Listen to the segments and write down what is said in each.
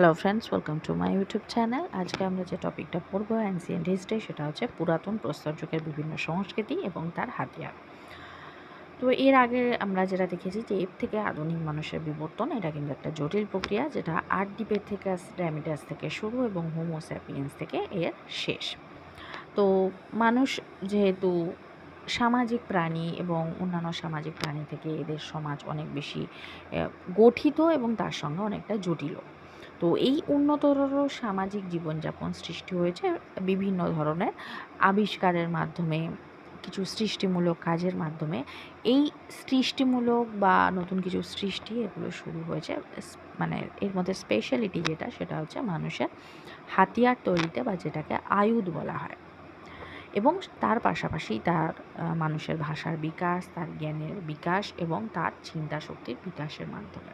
Hello friends, welcome to my YouTube channel. আজকে আমরা যে টপিকটা পড়বো অ্যানসিয়েন্ট হিস্ট্রি, সেটা হচ্ছে পুরাতন প্রস্তর যুগের বিভিন্ন সংস্কৃতি এবং তার হাতিয়ার। তো এর আগে আমরা যেটা দেখেছি যে এর থেকে আধুনিক মানুষের বিবর্তন, এটা কিন্তু একটা জটিল প্রক্রিয়া, যেটা আর্ডিপেথেকাস ড্যামিডাস থেকে শুরু এবং হোমো স্যাপিয়েন্স থেকে এর শেষ। তো মানুষ যেহেতু সামাজিক প্রাণী এবং অন্যান্য সামাজিক প্রাণী থেকে এদের সমাজ অনেক বেশি গঠিত এবং তার সঙ্গে অনেকটা জটিলও। তো এই উন্নতর সামাজিক জীবনযাপন সৃষ্টি হয়েছে বিভিন্ন ধরনের আবিষ্কারের মাধ্যমে, কিছু সৃষ্টিমূলক কাজের মাধ্যমে। এই সৃষ্টিমূলক বা নতুন কিছু সৃষ্টি এগুলো শুরু হয়েছে মানে এর মধ্যে স্পেশালিটি যেটা, সেটা হচ্ছে মানুষের হাতিয়ার তৈরিতে, বা যেটাকে আয়ুধ বলা হয়। এবং তার পাশাপাশি তার মানুষের ভাষার বিকাশ, তার জ্ঞানের বিকাশ এবং তার চিন্তা শক্তির বিকাশের মাধ্যমে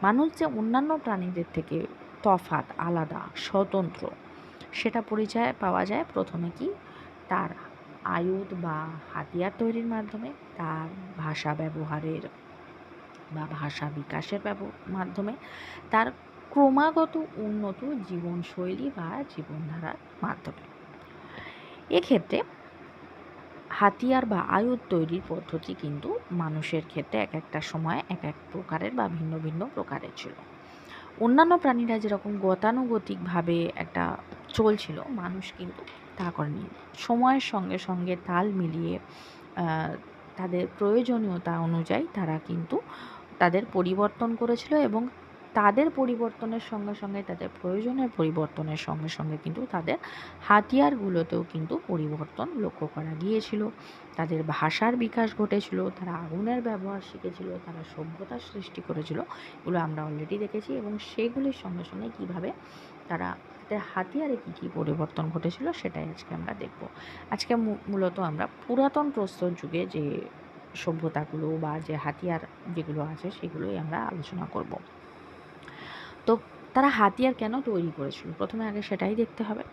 মানুষ যে অন্যান্য প্রাণীদের থেকে তফাৎ, আলাদা, স্বতন্ত্র, সেটা পরিচয় পাওয়া যায় প্রথমে কি তার আয়ুধ বা হাতিয়ার তৈরির মাধ্যমে, তার ভাষা ব্যবহারের বা ভাষা বিকাশের মাধ্যমে, তার ক্রমাগত উন্নত জীবনশৈলী বা জীবনধারার মাধ্যমে। এক্ষেত্রে হাতিয়ার বা আয়ুধ তৈরির পদ্ধতি কিন্তু মানুষের ক্ষেত্রে এক একটা সময় এক এক প্রকারের বা ভিন্ন ভিন্ন প্রকারের ছিল। অন্যান্য প্রাণীরা যেরকম গতানুগতিকভাবে একটা চলছিল, মানুষ কিন্তু তা করেনি। সময়ের সঙ্গে সঙ্গে তাল মিলিয়ে তাদের প্রয়োজনীয়তা অনুযায়ী তারা কিন্তু তাদের পরিবর্তন করেছিল, এবং তাদের পরিবর্তনের সঙ্গে সঙ্গে, তাদের প্রয়োজনের পরিবর্তনের সঙ্গে সঙ্গে কিন্তু তাদের হাতিয়ারগুলোতেও কিন্তু পরিবর্তন লক্ষ্য করা গিয়েছিল। তাদের ভাষার বিকাশ ঘটেছিল, তারা আগুনের ব্যবহার শিখেছিল, তারা সভ্যতার সৃষ্টি করেছিল। এগুলো আমরা অলরেডি দেখেছি, এবং সেগুলির সঙ্গে সঙ্গে কীভাবে তারা তাদের হাতিয়ারে কী কী পরিবর্তন ঘটেছিল সেটাই আজকে আমরা দেখব। আজকে মূলত আমরা পুরাতন প্রস্তর যুগে যে সভ্যতাগুলো বা যে হাতিয়ার যেগুলো আছে সেগুলোই আমরা আলোচনা করব। তো তারা হাতিয়ার কেন তৈরি করেছিল, প্রথমে আগে সেটাই দেখতে হবে।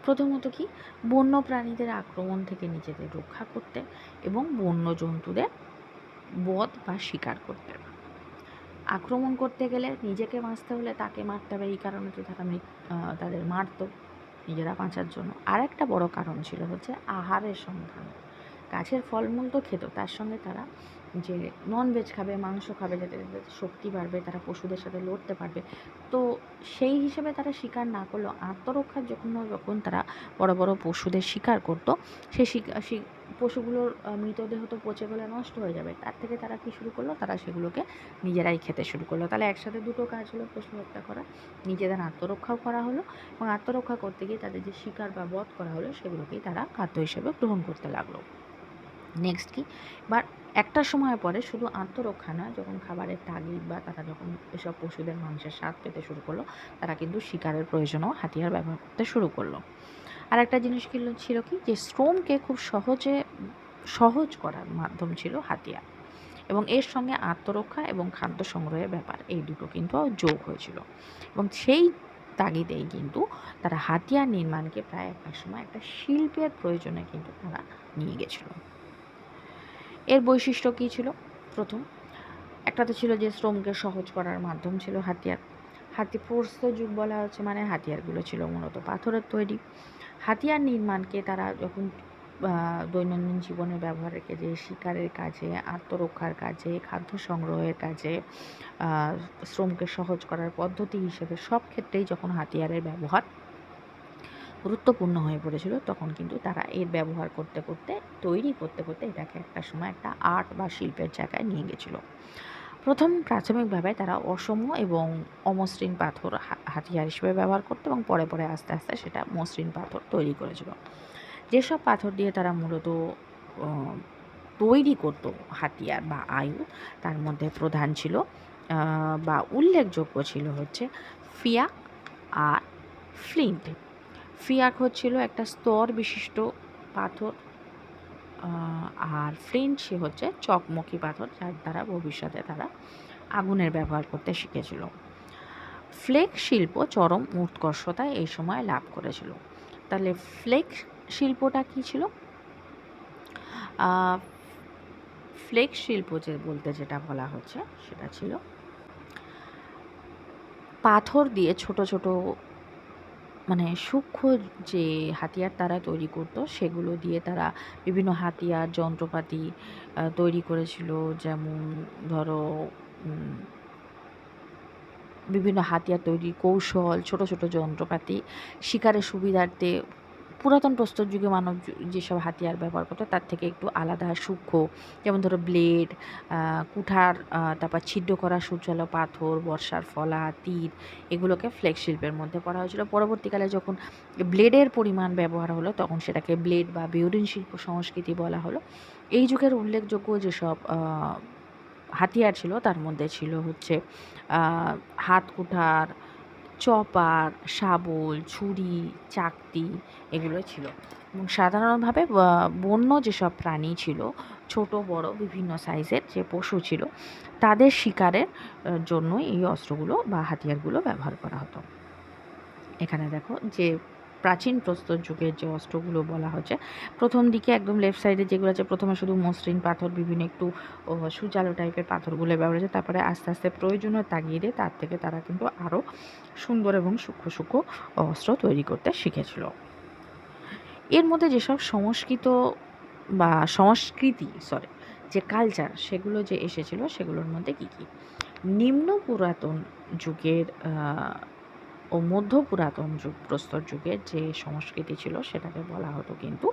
প্রথমত কি, বন্য প্রাণীদের আক্রমণ থেকে নিজেদের রক্ষা করতে এবং বন্য জন্তুদের বধ বা শিকার করতে। আক্রমণ করতে গেলে নিজেকে বাঁচতে হলে তাকে মারতে হবে, এই কারণে তো তারা তাদের মারত নিজেরা বাঁচার জন্য। আর একটা বড় কারণ ছিল হচ্ছে আহারের সন্ধান। গাছের ফলমূল তো খেত, তার সঙ্গে তারা যে ননভেজ খাবে, মাংস খাবে, যাতে তাদের শক্তি বাড়বে, তারা পশুদের সাথে লড়তে পারবে। তো সেই হিসেবে তারা শিকার না করলেও আত্মরক্ষার যখন তারা বড় বড় পশুদের শিকার করতো, সেই পশুগুলোর মৃতদেহ তো পচে গেলে নষ্ট হয়ে যাবে, তার থেকে তারা কী শুরু করলো, তারা সেগুলোকে নিজেরাই খেতে শুরু করলো। তাহলে একসাথে দুটো কাজ হলো, পশু হত্যা করা, নিজেদের আত্মরক্ষাও করা হলো, এবং আত্মরক্ষা করতে গিয়ে তাদের যে শিকার বা বধ করা হলো সেগুলোকেই তারা খাদ্য হিসেবে গ্রহণ করতে লাগলো। নেক্সট কি, বা একটা সময় পরে শুধু আত্মরক্ষা নয়, যখন খাবারের তাগিদ বা তারা যখন এসব পশুদের মাংসের স্বাদ পেতে শুরু করলো, তারা কিন্তু শিকারের প্রয়োজনেও হাতিয়ার ব্যবহার করতে শুরু করলো। আর একটা জিনিস ছিল কি, যে শ্রমকে খুব সহজ করার মাধ্যম ছিল হাতিয়ার, এবং এর সঙ্গে আত্মরক্ষা এবং খাদ্য সংগ্রহের ব্যাপার, এই দুটো কিন্তু যোগ হয়েছিল। এবং সেই তাগিদেই কিন্তু তারা হাতিয়ার নির্মাণকে প্রায় একটা সময় একটা শিল্পের প্রয়োজনে কিন্তু তারা নিয়ে গেছিল। এর বৈশিষ্ট্য কী ছিল? প্রথম, একটা তো ছিল যে শ্রমকে সহজ করার মাধ্যম ছিল হাতিয়ার। প্রস্তর যুগ বলা হচ্ছে মানে হাতিয়ারগুলো ছিল মূলত পাথরের তৈরি। হাতিয়ার নির্মাণকে তারা যখন দৈনন্দিন জীবনে ব্যবহারের কাজে, শিকারের কাজে, আত্মরক্ষার কাজে, খাদ্য সংগ্রহের কাজে, শ্রমকে সহজ করার পদ্ধতি হিসেবে সব ক্ষেত্রেই যখন হাতিয়ারের ব্যবহার গুরুত্বপূর্ণ হয়ে পড়েছিল, তখন কিন্তু তারা এর ব্যবহার করতে করতে, তৈরি করতে করতে এটাকে একটা সময় একটা আর্ট বা শিল্পের জায়গায় নিয়ে গেছিলো। প্রথম প্রাথমিকভাবে তারা অসম এবং অমসৃণ পাথর হাতিয়ার হিসেবে ব্যবহার করতো, এবং পরে পরে আস্তে আস্তে সেটা মসৃণ পাথর তৈরি করেছিল। যেসব পাথর দিয়ে তারা মূলত তৈরি করতো হাতিয়ার বা আয়ুধ, তার মধ্যে প্রধান ছিল বা উল্লেখযোগ্য ছিল হচ্ছে ফিয়াক আর ফ্লিন্ট। ফিয়াক হচ্ছিল একটা স্তর বিশিষ্ট পাথর, আর ফ্লিন্ট সে হচ্ছে চকমকি পাথর, যার দ্বারা ভবিষ্যতে তারা আগুনের ব্যবহার করতে শিখেছিল। ফ্লেক শিল্প চরম উৎকর্ষতায় এই সময় লাভ করেছিল। তাহলে ফ্লেক শিল্পটা কী ছিল? ফ্লেক শিল্প বলতে যেটা বলা হচ্ছে সেটা ছিল পাথর দিয়ে ছোট ছোট মানে সূক্ষ্ম যে হাতিয়ার তারা তৈরি করতো সেগুলো দিয়ে তারা বিভিন্ন হাতিয়ার যন্ত্রপাতি তৈরি করেছিল। যেমন ধরো বিভিন্ন হাতিয়ার তৈরির কৌশল, ছোট ছোট যন্ত্রপাতি, শিকারের সুবিধার্থে পুরাতন প্রস্তর যুগে মানব যেসব হাতিয়ার ব্যবহার করতো তার থেকে একটু আলাদা সূক্ষ্ম, যেমন ধরো ব্লেড, কুঠার, তারপর ছিদ্র করা সূচালো পাথর, বর্ষার ফলা, তীর, এগুলোকে ফ্লেক্স শিল্পের মধ্যে পড়া হয়েছিল। পরবর্তীকালে যখন ব্লেডের পরিমাণ ব্যবহার হলো তখন সেটাকে ব্লেড বা বিওরিন শিল্প সংস্কৃতি বলা হলো। এই যুগের উল্লেখযোগ্য যেসব হাতিয়ার ছিল তার মধ্যে ছিল হচ্ছে হাত কুঠার, চপার, শাবল, ছুরি, চাকতি, এগুলো ছিল। এবং সাধারণভাবে বন্য যেসব প্রাণী ছিল, ছোট বড় বিভিন্ন সাইজের যে পশু ছিল, তাদের শিকারের জন্যই এই অস্ত্রগুলো বা হাতিয়ারগুলো ব্যবহার করা হতো। এখানে দেখো যে প্রাচীন প্রস্তর যুগের যে অস্ত্রগুলো বলা হচ্ছে, প্রথম দিকে একদম লেফট সাইডে যেগুলো আছে, প্রথমে শুধু মসৃণ পাথর, বিভিন্ন একটু সুচালো টাইপের পাথরগুলো ব্যবহার হয়েছে। তারপরে আস্তে আস্তে প্রয়োজনীয় তাগিদে তার থেকে তারা কিন্তু আরও সুন্দর এবং সূক্ষ্ম সূক্ষ্ম অস্ত্র তৈরি করতে শিখেছিল। এর মধ্যে যেসব যে কালচার সেগুলো যে এসেছিল সেগুলোর মধ্যে কী কী? নিম্ন পুরাতন যুগের ও মধ্য পুরাতন যুগ, প্রস্তর যুগের যে সংস্কৃতি ছিল সেটাকে বলা হতো কিন্তু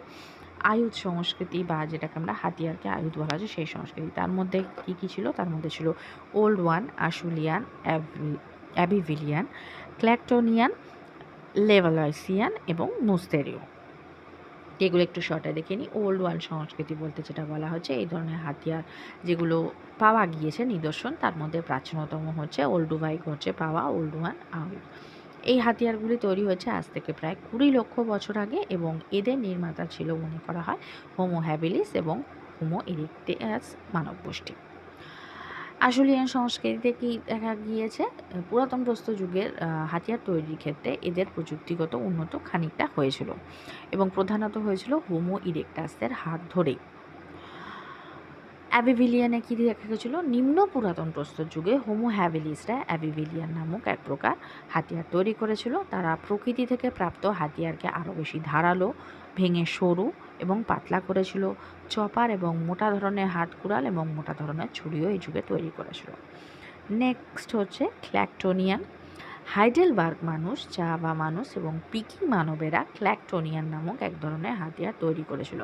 আয়ুধ সংস্কৃতি, বা যেটাকে আমরা হাতিয়ারকে আয়ুধ বলা হয় সেই সংস্কৃতি। তার মধ্যে কী কী ছিল? তার মধ্যে ছিল ওল্ড ওয়ান, আশুলিয়ান, অ্যাবিভিলিয়ান, ক্ল্যাকটোনিয়ান, লেভালয়সিয়ান এবং মুস্তেরীয়। এগুলো একটু শর্টে দেখে নিই। ওল্ড ওয়ার্ল্ড সংস্কৃতি বলতে যেটা বলা হচ্ছে, এই ধরনের হাতিয়ার যেগুলো পাওয়া গিয়েছে নিদর্শন, তার মধ্যে প্রাচীনতম হচ্ছে ওল্ডুভাই হচ্ছে পাওয়া ওল্ড ওয়ান আয়ুধ। এই হাতিয়ারগুলি তৈরি হয়েছে আজ থেকে প্রায় 20 লক্ষ বছর আগে, এবং এদের নির্মাতা ছিল মনে করা হয় হোমো হ্যাবিলিস এবং হোমো ইরেক্টাস মানব গোষ্ঠী। আশুলিয়ান সংস্কৃতিতে কি দেখা গিয়েছে? পুরাতন প্রস্তর যুগের হাতিয়ার তৈরির ক্ষেত্রে এদের প্রযুক্তিগত উন্নত খানিকটা হয়েছিল, এবং প্রধানত হয়েছিল হোমো ইরেক্টাসের হাত ধরেই। অ্যাবিভিলিয়ানে কী দেখা গেছিলো? নিম্ন পুরাতন প্রস্তর যুগে হোমো হ্যাবিলিসরা অ্যাবিভিলিয়ান নামক এক প্রকার হাতিয়ার তৈরি করেছিল। তারা প্রকৃতি থেকে প্রাপ্ত হাতিয়ারকে আরও বেশি ধারালো, ভেঙে সরু এবং পাতলা করেছিল। চপার এবং মোটা ধরনের হাত কুড়াল এবং মোটা ধরনের ছুরিও এই যুগে তৈরি করেছিল। নেক্সট হচ্ছে ক্ল্যাকটোনিয়ান। হাইডেলবার্গ মানুষ, জাভা মানুষ এবং পিকি মানবেরা ক্ল্যাকটোনিয়ান নামক এক ধরনের হাতিয়ার তৈরি করেছিল।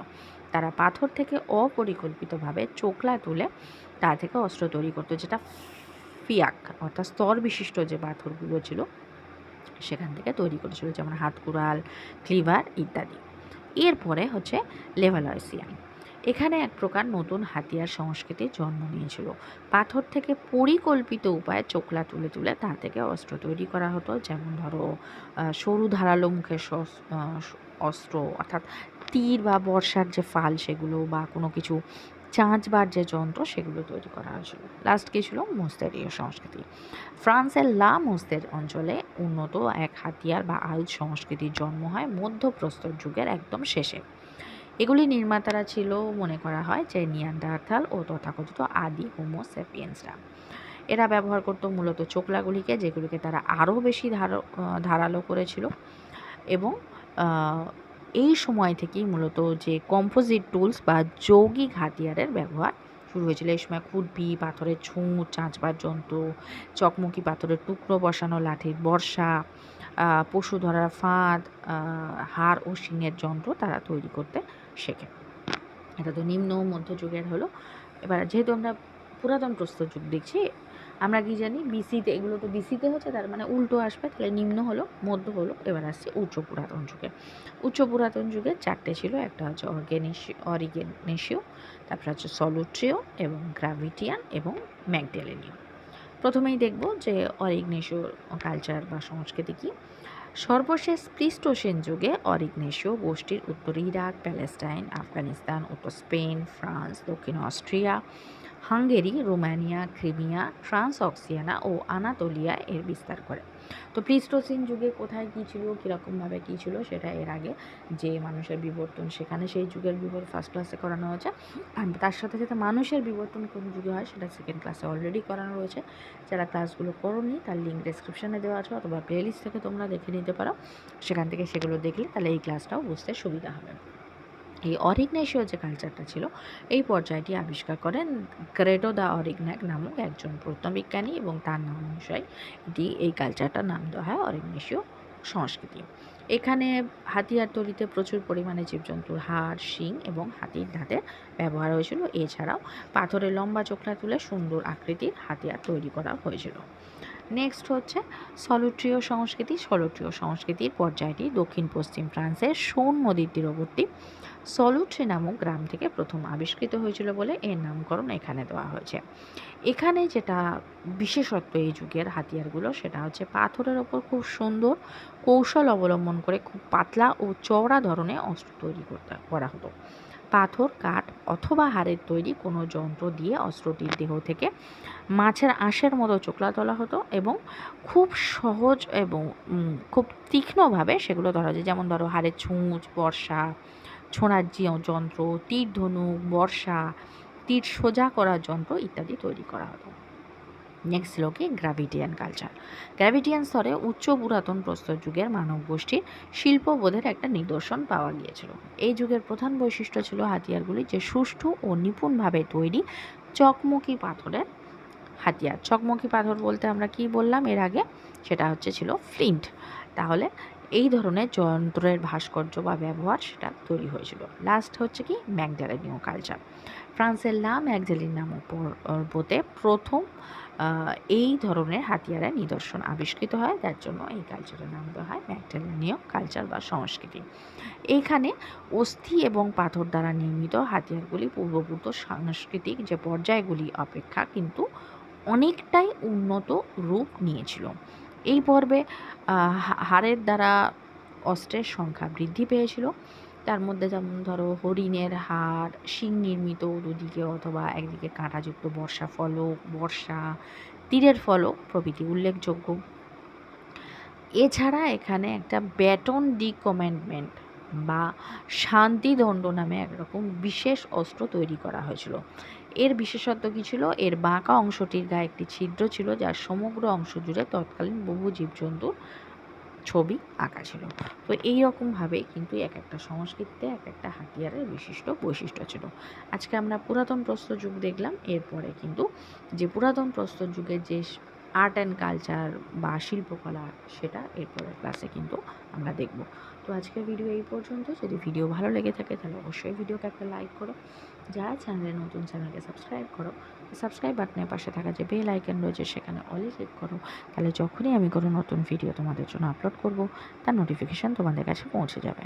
তারা পাথর থেকে অপরিকল্পিতভাবে চোখলা তুলে তা থেকে অস্ত্র তৈরি করতো, যেটা ফিয়াক অর্থাৎ স্তর বিশিষ্ট যে পাথরগুলো ছিল সেখান থেকে তৈরি করেছিল, যেমন হাতকুড়াল, ক্লিভার ইত্যাদি। এরপরে হচ্ছে লেভালয়সিয়ান। এখানে এক প্রকার নতুন হাতিয়ার সংস্কৃতির জন্ম নিয়েছিল। পাথর থেকে পরিকল্পিত উপায়ে চোখলা তুলে তুলে তা থেকে অস্ত্র তৈরি করা হতো, যেমন ধরো সরু ধারালো মুখের অস্ত্র, অর্থাৎ তীর বা বর্ষার যে ফাল সেগুলো, বা কোনো কিছু চাঁচবার যে যন্ত্র সেগুলো তৈরি করা হয়েছিল। লাস্ট কী ছিল? মুস্তেরীয় সংস্কৃতি। ফ্রান্সের লা মুস্তের অঞ্চলে উন্নত এক হাতিয়ার বা আয়ুধ সংস্কৃতির জন্ম হয় মধ্যপ্রস্তর যুগের একদম শেষে। এগুলি নির্মাতারা ছিল মনে করা হয় যে নিয়ান্ডারথাল ও তথাকথিত আদি হোমো স্যাপিয়েন্সরা। এরা ব্যবহার করত মূলত চোখলাগুলিকে, যেগুলিকে তারা আরও বেশি ধারালো করেছিল, এবং এই সময় থেকেই মূলত যে কম্পোজিট টুলস বা যৌগিক হাতিয়ারের ব্যবহার শুরু হয়েছিল। এই সময় খুরপি, পাথরের ছুঁচ, চাঁচবার যন্ত্র, চকমকি পাথরের টুকরো বসানো লাঠির বর্ষা, পশু ধরার ফাঁদ, হাড় ও শিঙের যন্ত্র তারা তৈরি করতে শেখে। এটা তো নিম্ন মধ্যযুগের হলো। এবার যেহেতু আমরা পুরাতন প্রস্তর যুগ দেখছি, আমরা কি জানি বিসিতে, এগুলো তো বিসিতে হচ্ছে, তার মানে উল্টো আসবে, তাহলে নিম্ন হলো, মধ্য হলো, এবার আসছে উচ্চ পুরাতন যুগে। উচ্চ পুরাতন যুগে 4টে ছিল, একটা হচ্ছে অরিগেনেশীয়, তারপরে হচ্ছে সলুট্রিয় এবং গ্রাভিটিয়ান এবং ম্যাগডেলেনীয়। প্রথমেই দেখব যে অরিগনেশীয় কালচার বা সংস্কৃতি কী। সর্বশেষ প্লিস্টোসিন যুগে অরিগনেশীয় গোষ্ঠীর উত্তর ইরাক, প্যালেস্টাইন, আফগানিস্তান, উত্তর স্পেন, ফ্রান্স, দক্ষিণ অস্ট্রিয়া, হাঙ্গেরি, রোমানিয়া, ক্রিমিয়া, ট্রান্সঅক্সিয়ানা ও আনাতোলিয়া এর বিস্তার করে। তো প্লিস্টোসিন যুগে কোথায় কী ছিল, কীরকমভাবে কী ছিল, সেটা এর আগে যে মানুষের বিবর্তন সেখানে সেই যুগের বিবরণ ফার্স্ট ক্লাসে করানো হয়েছে। আর তার সাথে সাথে মানুষের বিবর্তন কোন যুগে হয় সেটা সেকেন্ড ক্লাসে অলরেডি করানো রয়েছে। যারা ক্লাসগুলো করোনি তার লিঙ্ক ডেসক্রিপশানে দেওয়া আছে, অথবা প্লেলিস্ট থেকে তোমরা দেখে নিতে পারো। সেখান থেকে সেগুলো দেখলে তাহলে এই ক্লাসটাও বুঝতে সুবিধা হবে। এই অরিগনেশীয় যে কালচারটা ছিল, এই পর্যায়টি আবিষ্কার করেন গ্রেটো দ্য অরিগন্যাক নামক একজন প্রত্নবিজ্ঞানী, এবং তার নাম অনুসারে এই কালচারটার নাম দেওয়া হয় অরিগনেশীয় সংস্কৃতি। এখানে হাতিয়ার তৈরিতে প্রচুর পরিমাণে জীবজন্তুর হাড়, শিং এবং হাতির দাঁতের ব্যবহার হয়েছিল। এছাড়াও পাথরের লম্বা চোখলা তুলে সুন্দর আকৃতির হাতিয়ার তৈরি করা হয়েছিল। নেক্সট হচ্ছে সলুট্রিয় সংস্কৃতি। সলুট্রিয় সংস্কৃতির পর্যায়টি দক্ষিণ পশ্চিম ফ্রান্সের সোন নদীর তীরবর্তী সলুট্রি নামক গ্রাম থেকে প্রথম আবিষ্কৃত হয়েছিল বলে এর নামকরণ এখানে দেওয়া হয়েছে। এখানে যেটা বিশেষত্ব এই যুগের হাতিয়ারগুলো, সেটা হচ্ছে পাথরের ওপর খুব সুন্দর কৌশল অবলম্বন করে খুব পাতলা ও চওড়া ধরনের অস্ত্র তৈরি করা হতো। পাথর, কাঠ অথবা হাড়ের তৈরি কোনো যন্ত্র দিয়ে অস্ত্রটির দেহ থেকে মাছের আঁশের মতো চোখলা তোলা হতো, এবং খুব সহজ এবং খুব তীক্ষ্ণভাবে সেগুলো ধরা যায়। যেমন ধরো হাড়ের ছুঁচ, বর্ষা, ছোঁড়ার যন্ত্র, তীর ধনুক, বর্ষা, তীর সোজা করার যন্ত্র ইত্যাদি তৈরি করা হতো। নেক্সট ছিল কি গ্রাভিটিয়ান কালচার। গ্রাভিটিয়ান স্তরে উচ্চ পুরাতন প্রস্তর যুগের মানব গোষ্ঠীর শিল্পবোধের একটা নিদর্শন পাওয়া গিয়েছিল। এই যুগের প্রধান বৈশিষ্ট্য ছিল হাতিয়ারগুলি যে সুষ্ঠু ও নিপুণভাবে তৈরি চকমকি পাথরের হাতিয়ার। চকমকি পাথর বলতে আমরা কি বললাম এর আগে, সেটা ছিল ফ্লিন্ট। তাহলে এই ধরনের যন্ত্রের ভাস্কর্য বা ব্যবহার সেটা তৈরি হয়েছিল। লাস্ট হচ্ছে কি ম্যাগডালেনীয় কালচার। ফ্রান্সের লা ম্যাগডালিন নামক পর্বতে প্রথম এই ধরনের হাতিয়ারের নিদর্শন আবিষ্কৃত হয়, যার জন্য এই কালচারের নাম দেওয়া হয় ম্যাগডালেনীয় কালচার বা সংস্কৃতি। এইখানে অস্থি এবং পাথর দ্বারা নির্মিত হাতিয়ারগুলি পূর্বভূত সাংস্কৃতিক যে পর্যায়গুলি অপেক্ষা কিন্তু অনেকটাই উন্নত রূপ নিয়েছিল। এই পর্বে হাড়ের দ্বারা অস্ত্রের সংখ্যা বৃদ্ধি পেয়েছিল। তার মধ্যে যেমন ধরো হরিণের হাড়, শিং নির্মিত দুদিকে অথবা একদিকে কাঁটাযুক্ত বর্ষা ফলক, বর্ষা, তীরের ফলক প্রভৃতি উল্লেখযোগ্য। এছাড়া এখানে একটা ব্যাটন ডি কমান্ডমেন্ট বা শান্তিদণ্ড নামে একরকম বিশেষ অস্ত্র তৈরি করা হয়েছিল। এর বিশেষত্ব কী ছিল? এর বাঁকা অংশটির গায়ে একটি ছিদ্র ছিল, যার সমগ্র অংশ জুড়ে তৎকালীন বহু জীবজন্তুর ছবি আঁকা ছিল। তো এই রকমভাবে কিন্তু এক একটা সংস্কৃতিতে এক একটা হাতিয়ারের বিশিষ্ট বৈশিষ্ট্য ছিল। আজকে আমরা পুরাতন প্রস্তর যুগ দেখলাম, এরপরে কিন্তু যে পুরাতন প্রস্তর যুগের যে আর্ট অ্যান্ড কালচার বা শিল্পকলা, সেটা এরপরের ক্লাসে কিন্তু আমরা দেখব। তো আজকের ভিডিও এই পর্যন্ত। যদি ভিডিও ভালো লেগে থাকে তাহলে অবশ্যই ভিডিওকে একটা লাইক করো। যারা চ্যানেলে নতুন, চ্যানেলকে সাবস্ক্রাইব করো। সাবস্ক্রাইব বাটনের পাশে থাকা যে বেল আইকন রয়েছে সেখানে অলে ক্লিক করো, তাহলে যখনই আমি কোনো নতুন ভিডিও তোমাদের জন্য আপলোড করব তার নোটিফিকেশান তোমাদের কাছে পৌঁছে যাবে।